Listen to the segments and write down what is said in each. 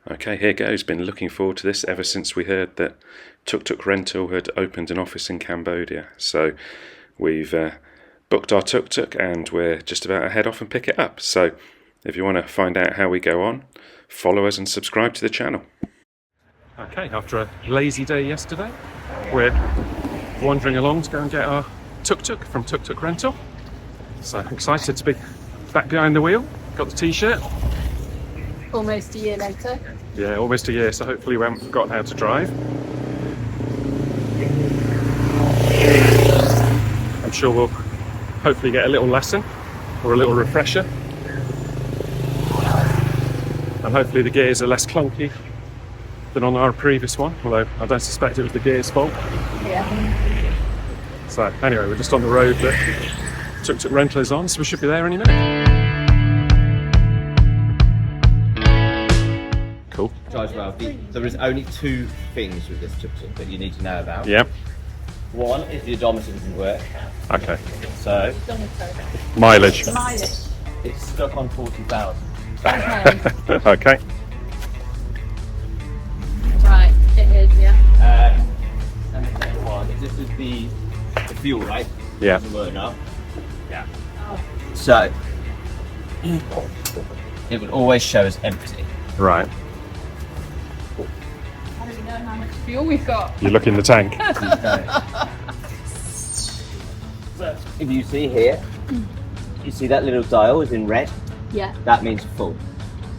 Okay, here goes. Been looking forward to this ever since we heard that TukTuk Rental had opened an office in Cambodia. So we've booked our TukTuk and we're just about to head off and pick it up. So if you want to find out how we go on, follow us and subscribe to the channel. Okay, after a lazy day yesterday, we're wandering along to go and get our TukTuk from TukTuk Rental. So excited to be back behind the wheel. Got the t-shirt. Almost a year later. Yeah, almost a year, so hopefully we haven't forgotten how to drive. I'm sure we'll hopefully get a little lesson or a little refresher. And hopefully the gears are less clunky than on our previous one, although I don't suspect it was the gear's fault. Yeah. So anyway, we're just on the road that TukTuk Rental is on, so we should be there any minute. Cool. Charge well. There is only two things with this tuk-tuk that you need to know about. Yep. One is the odometer doesn't work. Okay. So Mileage. it's stuck on 40,000. Okay. Okay. Right, it is, yeah. And the second one is this is the fuel, right? Yeah. Doesn't work now. Yeah. So it would always show as empty. Right. I don't know how much fuel we've got. You look in the tank. So if you see here, you see that little dial is in red. Yeah. That means full.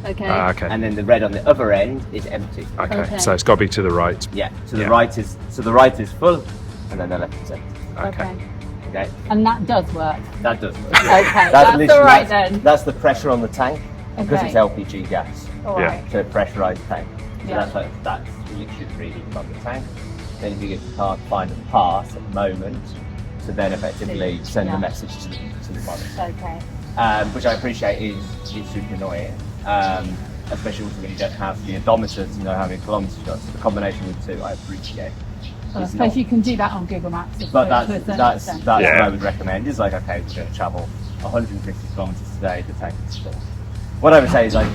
Okay. Okay. And then the red on the other end is empty. Okay. Okay. So it's got to be to the right. Yeah. So Yeah. the right is full, and then the left is empty. Okay. Okay. And that does work. That does work. Okay, that's literally- all right then. That's the pressure on the tank because Okay. it's LPG gas. All Yeah. right. So pressurized tank. So Yeah. that's literally the reading from the tank. Then if you can't find a pass at the moment, to then effectively send Yeah. a message to the monitor. Okay. Which I appreciate is super annoying. Especially also when you don't have the odometer to know how many kilometers you've got. So the combination of the two I appreciate. Well, I It's suppose not- you can do that on Google Maps. I But suppose, to a that's certain what extent. Yeah. I would recommend is like, okay, we're going to travel 150 kilometers today, the tank is full. What I would say is like,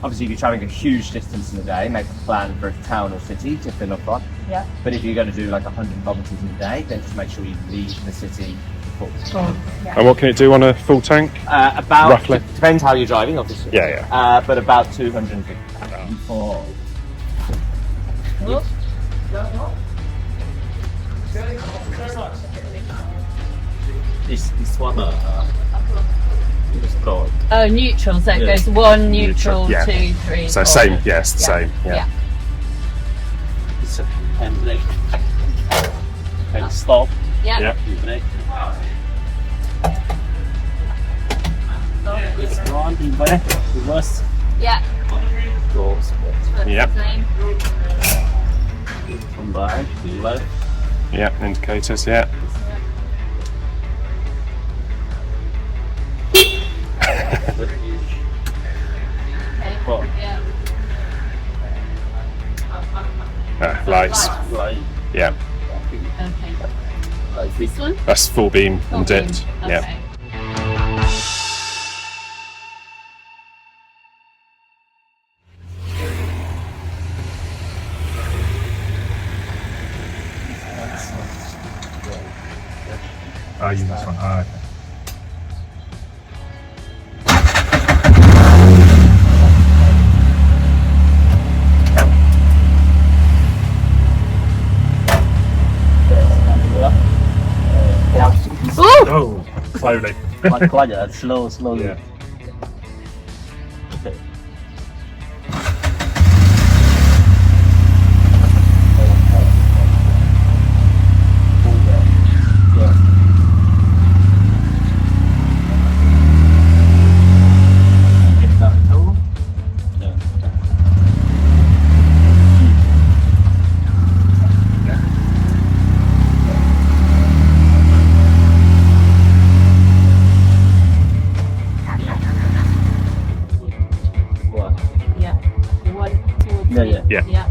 obviously if you're traveling a huge distance in a day, make a plan for a town or city to fill up on. Yeah. But if you're going to do like 100 kilometers in a day, then just make sure you leave the city full. Yeah. And what can it do on a full tank? About, Roughly. depends how you're driving obviously. Yeah, But about 250. For Oops. this one is called. Oh, neutral. So it Yeah. goes one, neutral, Yeah. 2, 3. So 4. same, yes, Yeah. same. Yeah. Yeah. It's a handbrake. And stop. Yeah. Yeah. Brake. It's on, reverse, Yeah. goes Yep. Same. come back, left. Yeah. Indicators. Yeah. Okay. Four. Yeah. Lights. Right. Yeah. Okay. Like This one? That's full beam and Okay. dipped. Okay. Yeah. Oh, you this one. Oh, okay. Ooh! Oh, slowly. Quite that, slowly. Yeah. Okay. Yeah. One towards Yeah, me. yeah. Yeah. Yeah.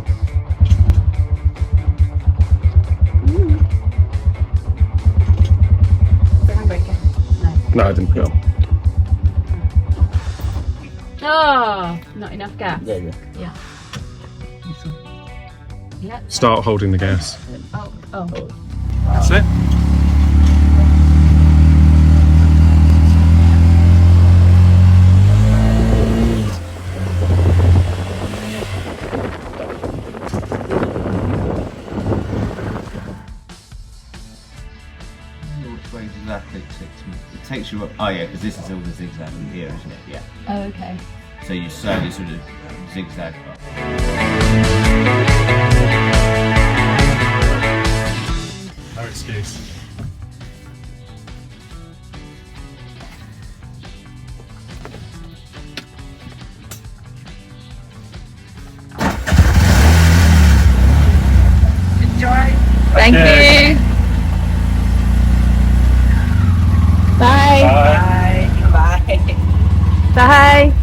The handbrake. No. No, I didn't put it on. Oh, not enough gas. Yeah, yeah. Yeah. This one. Yeah. Start holding the gas. Oh, oh. That's it. Which way exactly it takes you up? Oh yeah, because this is all the zigzag in here, isn't it? Yeah. Oh, okay. So you slowly sort of zigzag up. No excuse. Thank you. Bye. Bye. Bye.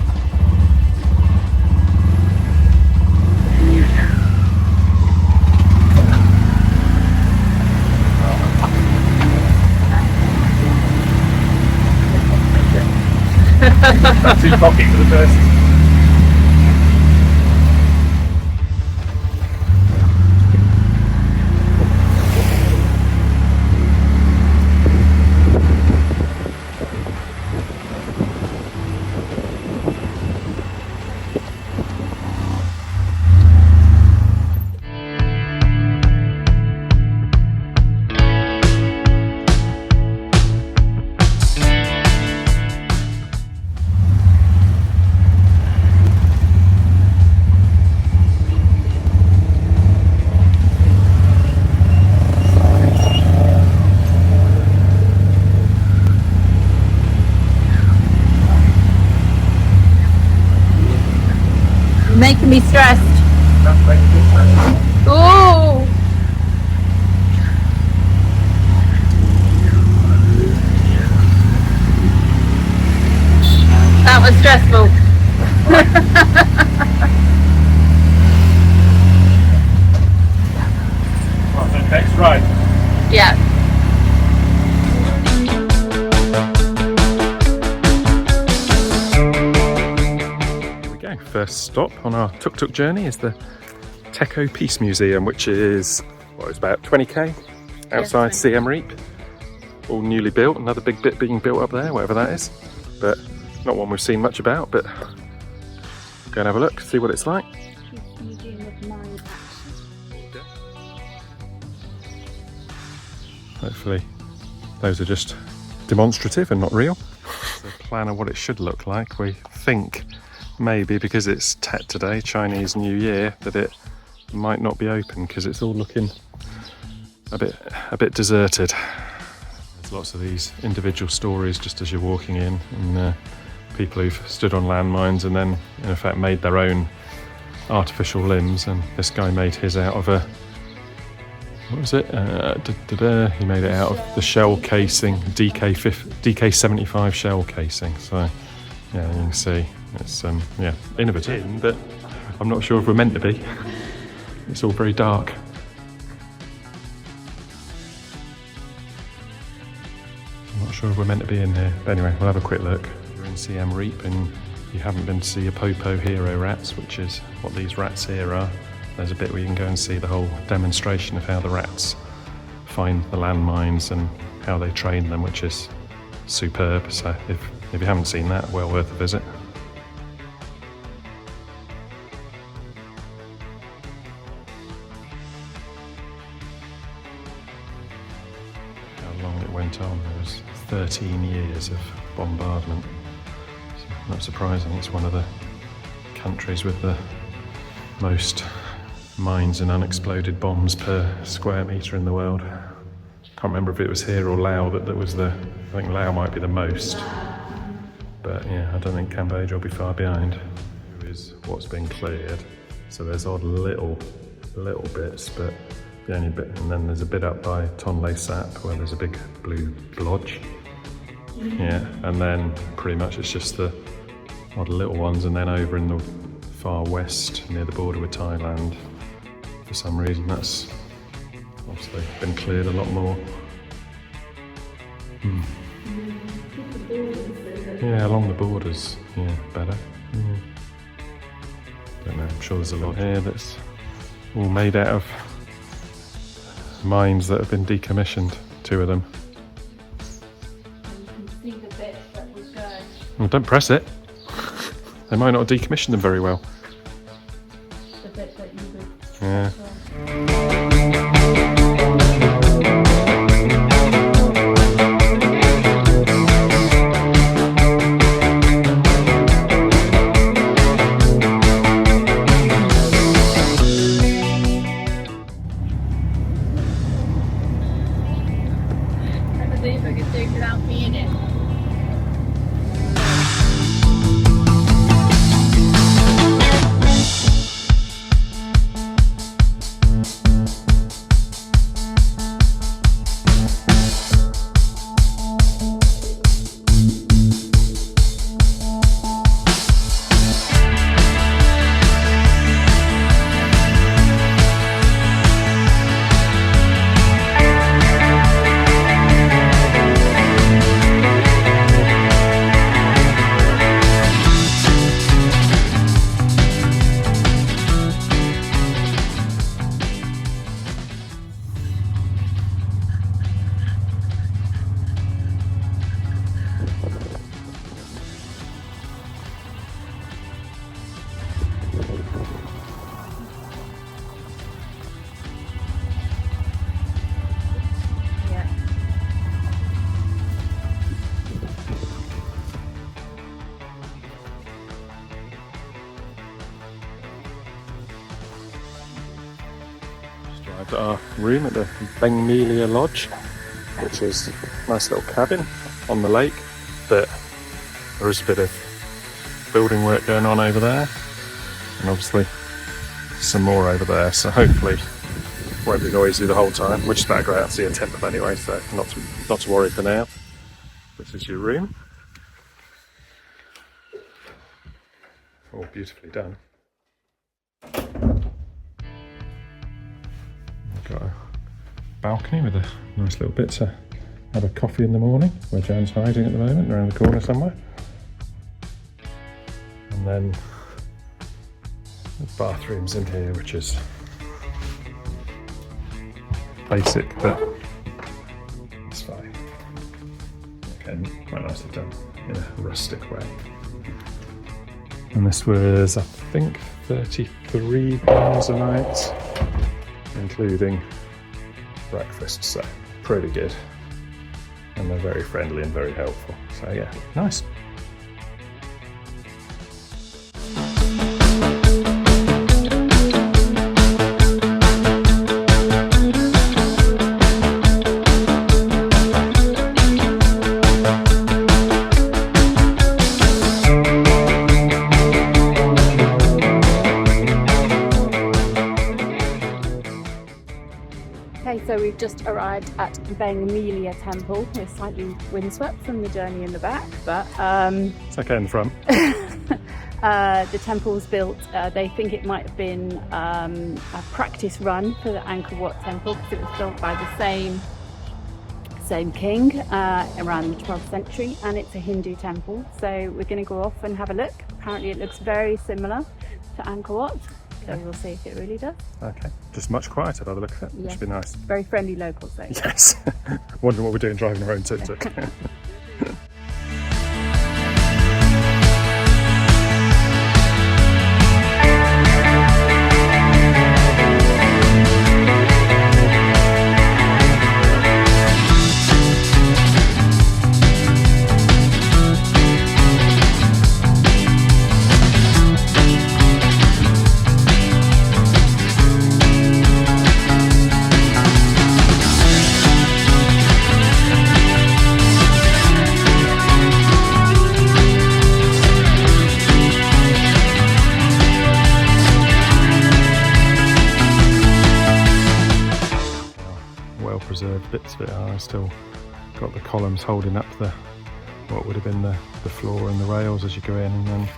Too cocky for the first. Making me stressed. Ooh. That was stressful. Next right. Yeah. First stop on our tuk-tuk journey is the Techo Peace Museum, which is, what, it's about 20k outside Siem Reap. All newly built, another big bit being built up there, whatever that is. But not one we've seen much about, but go and have a look, see what it's like. Hopefully those are just demonstrative and not real. The plan of what it should look like, we think maybe because it's Tet today, Chinese New Year, that it might not be open because it's all looking a bit deserted. There's lots of these individual stories just as you're walking in, and people who've stood on landmines and then in effect made their own artificial limbs, and this guy made his out of a, what was it? He made it out of the shell casing, DK75 shell casing. So yeah, you can see it's yeah, innovative, but I'm not sure if we're meant to be. It's all very dark. I'm not sure if we're meant to be in here. But anyway, we'll have a quick look. You're in Siem Reap and you haven't been to see a Popo hero rats, which is what these rats here are. There's a bit where you can go and see the whole demonstration of how the rats find the landmines and how they train them, which is superb. So if you haven't seen that, well worth a visit. How long it went on. There was 13 years of bombardment. So not surprising, it's one of the countries with the most mines and unexploded bombs per square metre in the world. Can't remember if it was here or Laos that was the, I think Laos might be the most. But yeah, I don't think Cambodia will be far behind. Here is what's been cleared. So there's odd little bits, but the only bit, and then there's a bit up by Tonle Sap where there's a big blue blodge. Yeah, and then pretty much it's just the odd little ones, and then over in the far west near the border with Thailand, for some reason that's obviously been cleared a lot more. Yeah, along the borders, yeah, better. Don't know, I'm sure there's a lot here that's all made out of mines that have been decommissioned, 2 of them. You can see the bit that would go. Well, don't press it. They might not have decommissioned them very well. The bit that you would. Yeah. Never think I could do without me in it. Arrived at our room at the Beng Mealea Lodge, which is a nice little cabin on the lake, but there is a bit of building work going on over there, and obviously some more over there, so hopefully it won't be noisy the whole time. We're just about to go out and see a temple anyway, so not to worry for now. This is your room. All beautifully done. Got a balcony with a nice little bit to have a coffee in the morning, where Jan's hiding at the moment, around the corner somewhere. And then the bathroom's in here, which is basic, but it's fine. Okay, quite nicely done in a rustic way. And this was, I think, £33 a night, including breakfast, so pretty good. And they're very friendly and very helpful, so yeah, nice. Okay, so we've just arrived at Beng Mealea Temple. We're slightly windswept from the journey in the back, but It's okay in the front. the temple's built, they think it might have been a practice run for the Angkor Wat temple, because it was built by the same king around the 12th century, and it's a Hindu temple. So we're going to go off and have a look. Apparently it looks very similar to Angkor Wat, so we'll see if it really does. Okay, just much quieter by the look of it, which Yes. should be nice. Very friendly locals though. Yes, wondering what we're doing driving our own tuk-tuk. Preserved bits of it are still got the columns holding up what would have been the floor and the rails as you go in, and then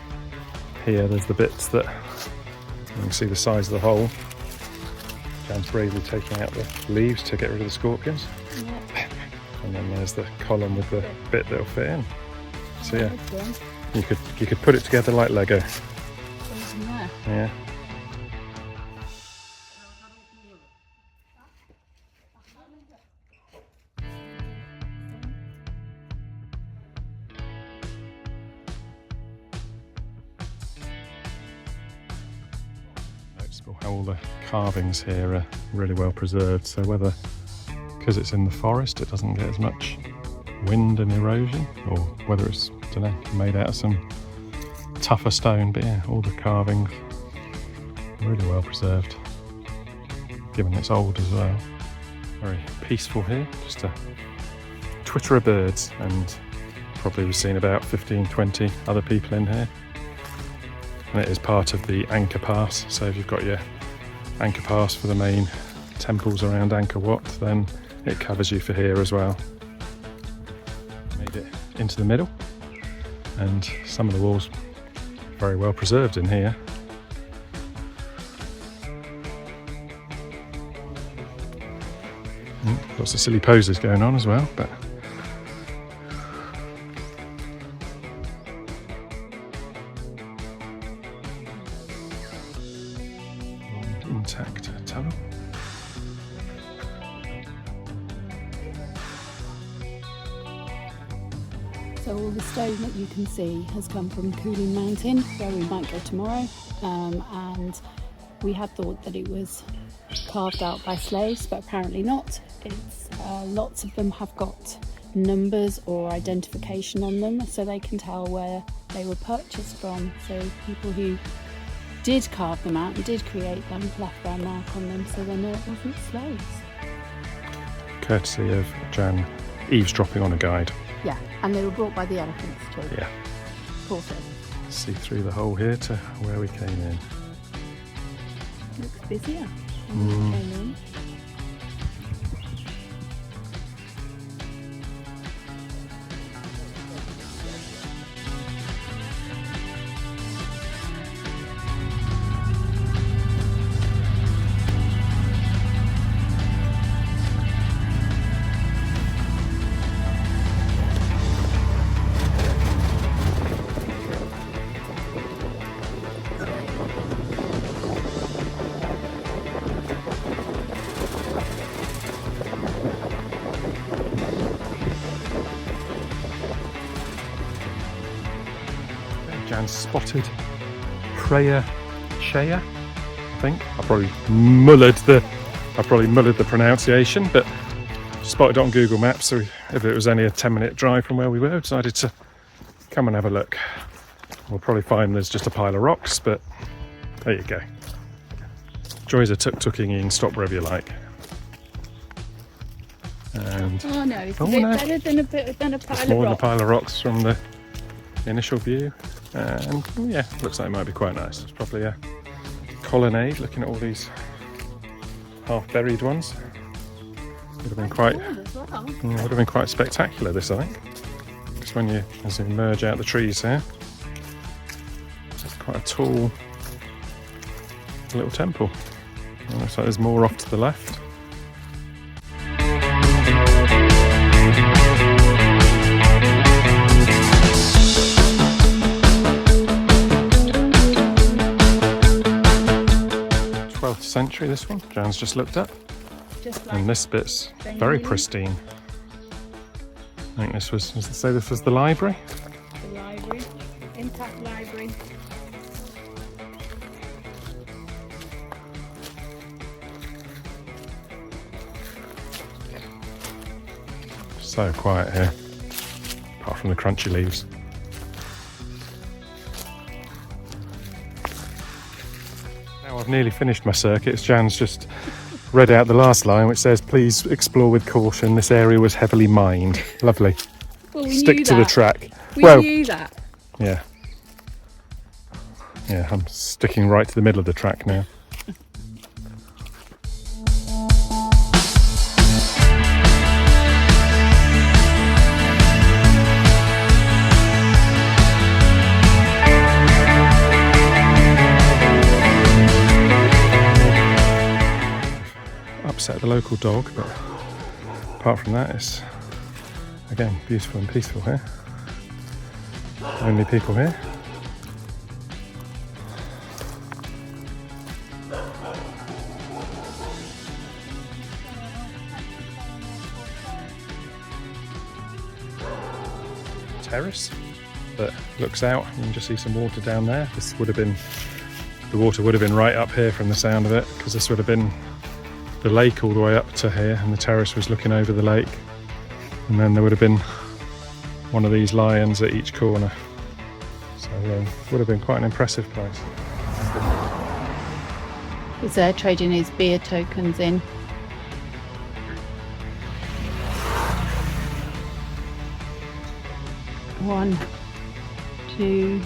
here there's the bits that you can see the size of the hole. Jan's bravely taking out the leaves to get rid of the scorpions. Yep. And then there's the column with the bit that'll fit in. So yeah, You could put it together like Lego. Yeah. Yeah. Noticeable how all the carvings here are really well preserved. So because it's in the forest, it doesn't get as much wind and erosion, or whether it's, I don't know, made out of some tougher stone. But yeah, all the carvings really well preserved, given it's old as well. Very peaceful here, just a twitter of birds, and probably we've seen about 15-20 other people in here. And it is part of the Angkor Pass, so if you've got your Angkor Pass for the main temples around Angkor Wat, then it covers you for here as well. Made it into the middle, and some of the walls very well preserved in here. Lots of silly poses going on as well, but intact tunnel. So all the stone that you can see has come from Cooling Mountain, where we might go tomorrow, and we had thought that it was carved out by slaves, but apparently not. It's lots of them have got numbers or identification on them, so they can tell where they were purchased from. So people who did carve them out and did create them left their mark on them, so they know it wasn't slaves. Courtesy of Jan eavesdropping on a guide. Yeah, and they were brought by the elephants too. Yeah. Poor thing. See through the hole here to where we came in. Looks busier than we came in. Jan spotted Prayer Chea, I think. I probably mullered the pronunciation, but spotted it on Google Maps, so if it was only a 10-minute drive from where we were, decided to come and have a look. We'll probably find there's just a pile of rocks, but there you go. Joys of tuk-tuking, stop wherever you like. And Oh no, it's a bit better than a pile it's of more than a rocks. pile of rocks from the initial view. And yeah, looks like it might be quite nice. It's probably a colonnade, looking at all these half-buried ones. Would have been quite, would have been quite spectacular, this, I think. Just when you, as you emerge out the trees here, it's quite a tall little temple. And looks like there's more off to the left. Century, this one. Jan's just looked up. Just like And this bit's Beng very Mealea. pristine. I think this was, does it say this was the library? the library, intact library. So quiet here, apart from the crunchy leaves. Now I've nearly finished my circuits. Jan's just read out the last line, which says, "Please explore with caution. This area was heavily mined." Lovely. Well, we Stick knew to the that. track. We Well, knew that. yeah. Yeah, I'm sticking right to the middle of the track now. Upset the local dog, but apart from that, it's again beautiful and peaceful here. Only people here. Terrace that looks out. You can just see some water down there. This would have been, the water would have been right up here from the sound of it, because this would have been the lake all the way up to here, and the terrace was looking over the lake. And then there would have been one of these lions at each corner. So would have been quite an impressive place. He's there trading his beer tokens in. One, two,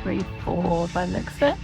three, four by the looks of it.